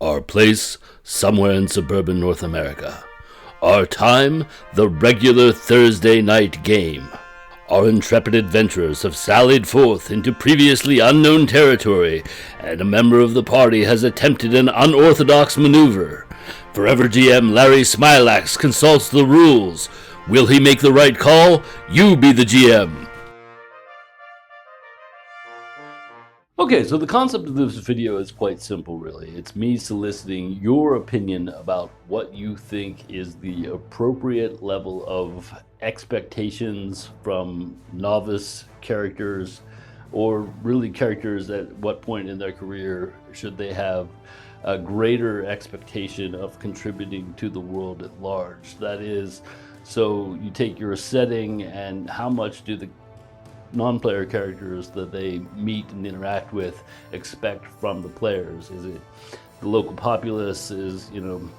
Our place, somewhere in suburban North America. Our time, the regular Thursday night game. Our intrepid adventurers have sallied forth into previously unknown territory, and a member of the party has attempted an unorthodox maneuver. Forever GM Larry Smilax consults the rules. Will he make the right call? You be the GM. Okay, so the concept of this video is quite simple, really. It's me soliciting your opinion about what you think is the appropriate level of expectations from novice characters, or really characters at what point in their career should they have a greater expectation of contributing to the world at large. That is, so you take your setting and how much do the non-player characters that they meet and interact with expect from the players? Is it the local populace is,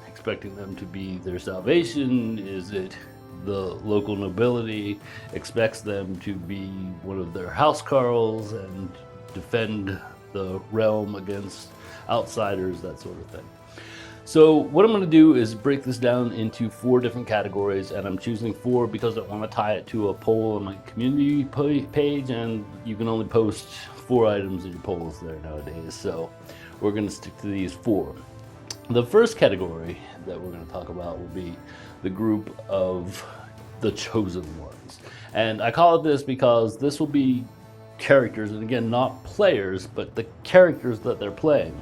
expecting them to be their salvation? Is it the local nobility expects them to be one of their housecarls and defend the realm against outsiders, that sort of thing? So what I'm going to do is break this down into 4 different categories, and I'm choosing 4 because I want to tie it to a poll on my community page, and you can only post 4 items in your polls there nowadays, so we're going to stick to these 4. The first category that we're going to talk about will be the group of the chosen ones, and I call it this because this will be characters, and again, not players, but the characters that they're playing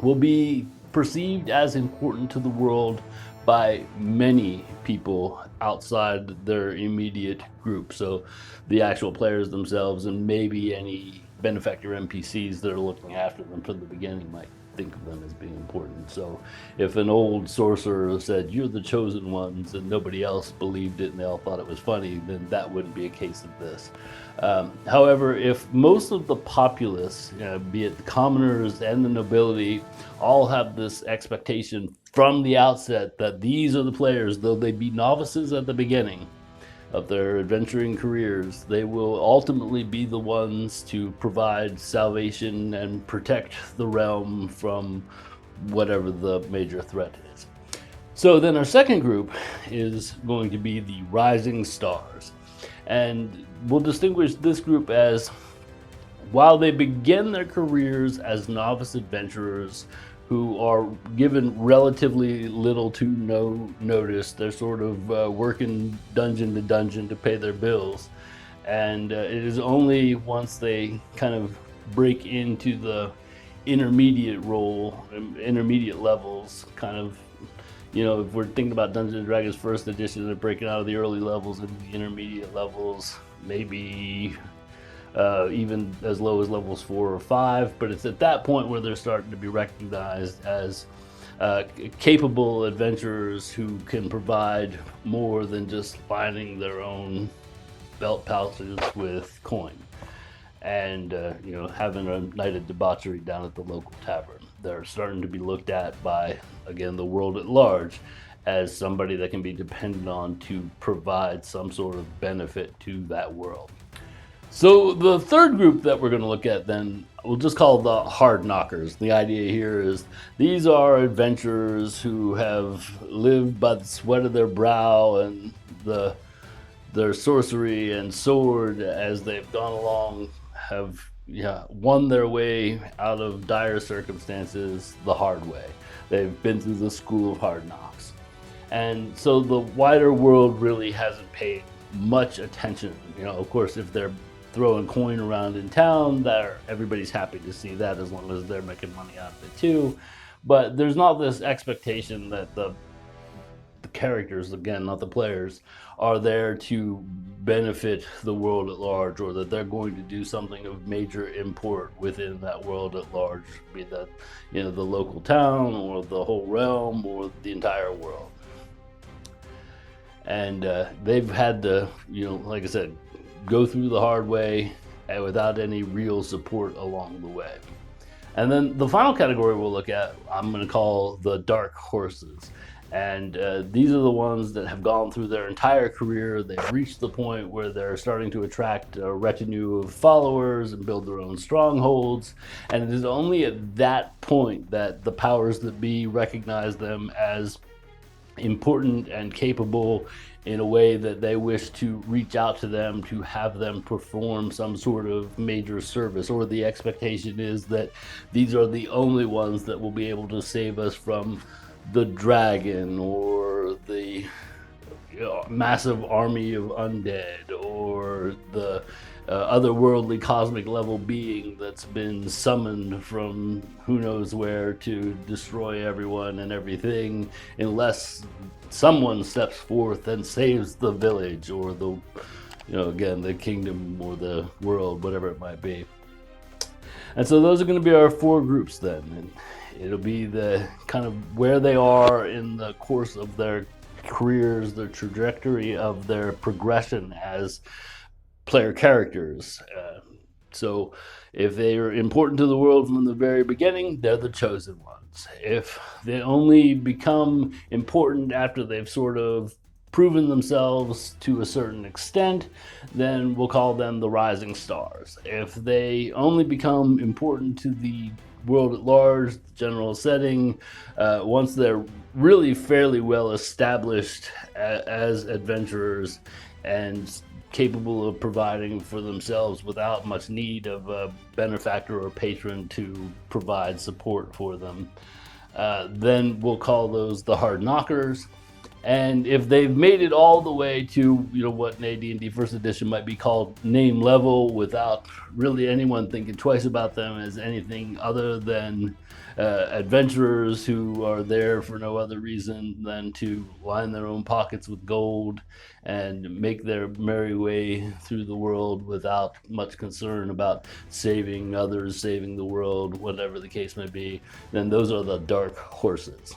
will be perceived as important to the world by many people outside their immediate group. So the actual players themselves and maybe any benefactor NPCs that are looking after them from the beginning might think of them as being important. So if an old sorcerer said, "You're the chosen ones," and nobody else believed it and they all thought it was funny, then that wouldn't be a case of this. However, if most of the populace, be it the commoners and the nobility, all have this expectation from the outset that these are the players, though they be novices at the beginning of their adventuring careers, they will ultimately be the ones to provide salvation and protect the realm from whatever the major threat is. So then our second group is going to be the rising stars. And we'll distinguish this group as, while they begin their careers as novice adventurers who are given relatively little to no notice, they're sort of working dungeon to dungeon to pay their bills. And it is only once they kind of break into the intermediate levels, kind of, if we're thinking about Dungeons & Dragons first edition, they're breaking out of the early levels into the intermediate levels, maybe even as low as levels 4 or 5, but it's at that point where they're starting to be recognized as capable adventurers who can provide more than just lining their own belt pouches with coin and having a night of debauchery down at the local tavern. They're starting to be looked at by, again, the world at large as somebody that can be depended on to provide some sort of benefit to that world. So the third group that we're going to look at then, we'll just call the hard knockers. The idea here is these are adventurers who have lived by the sweat of their brow and their sorcery and sword as they've gone along, have won their way out of dire circumstances the hard way. They've been through the school of hard knocks. And so the wider world really hasn't paid much attention. Of course, if they're throwing coin around in town, everybody's happy to see that as long as they're making money out of it too. But there's not this expectation that the characters, again, not the players, are there to benefit the world at large, or that they're going to do something of major import within that world at large, be that the local town or the whole realm or the entire world. And they've had to, like I said, go through the hard way and without any real support along the way. And then the final category we'll look at, I'm going to call the dark horses. And these are the ones that have gone through their entire career. They've reached the point where they're starting to attract a retinue of followers and build their own strongholds. And it is only at that point that the powers that be recognize them as important and capable in a way that they wish to reach out to them to have them perform some sort of major service, or the expectation is that these are the only ones that will be able to save us from the dragon or the massive army of undead or the otherworldly cosmic level being that's been summoned from who knows where to destroy everyone and everything, unless someone steps forth and saves the village or the, again, the kingdom or the world, whatever it might be. And so those are going to be our 4 groups then. And it'll be the kind of where they are in the course of their careers, their trajectory of their progression as player characters. So if they are important to the world from the very beginning, they're the chosen ones. If they only become important after they've sort of proven themselves to a certain extent, then we'll call them the rising stars. If they only become important to the world at large, the general setting, once they're really fairly well established as adventurers and capable of providing for themselves without much need of a benefactor or patron to provide support for them, then we'll call those the hard knockers. And if they've made it all the way to what in AD&D First Edition might be called name level, without really anyone thinking twice about them as anything other than adventurers who are there for no other reason than to line their own pockets with gold and make their merry way through the world without much concern about saving others, saving the world, whatever the case may be, then those are the dark horses.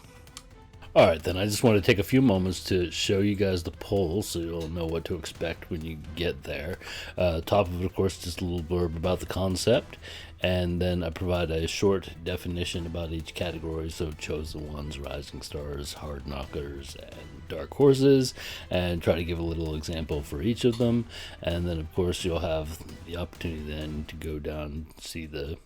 All right, then I just want to take a few moments to show you guys the poll so you'll know what to expect when you get there. Top of it, of course, just a little blurb about the concept, and then I provide a short definition about each category, so chosen ones, rising stars, hard knockers, and dark horses, and try to give a little example for each of them. And then, of course, you'll have the opportunity then to go down and see the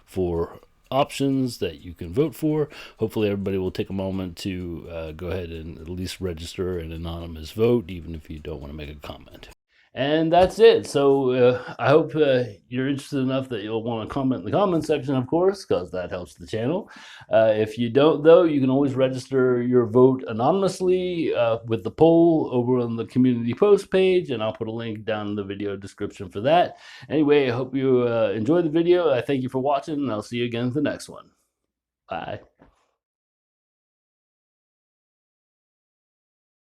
4 options that you can vote for. Hopefully everybody will take a moment to go ahead and at least register an anonymous vote, even if you don't want to make a comment. And that's it. So I hope you're interested enough that you'll want to comment in the comment section, of course, because that helps the channel. If you don't, though, you can always register your vote anonymously with the poll over on the community post page, and I'll put a link down in the video description for that. Anyway, I hope you enjoyed the video. I thank you for watching, and I'll see you again in the next one. Bye.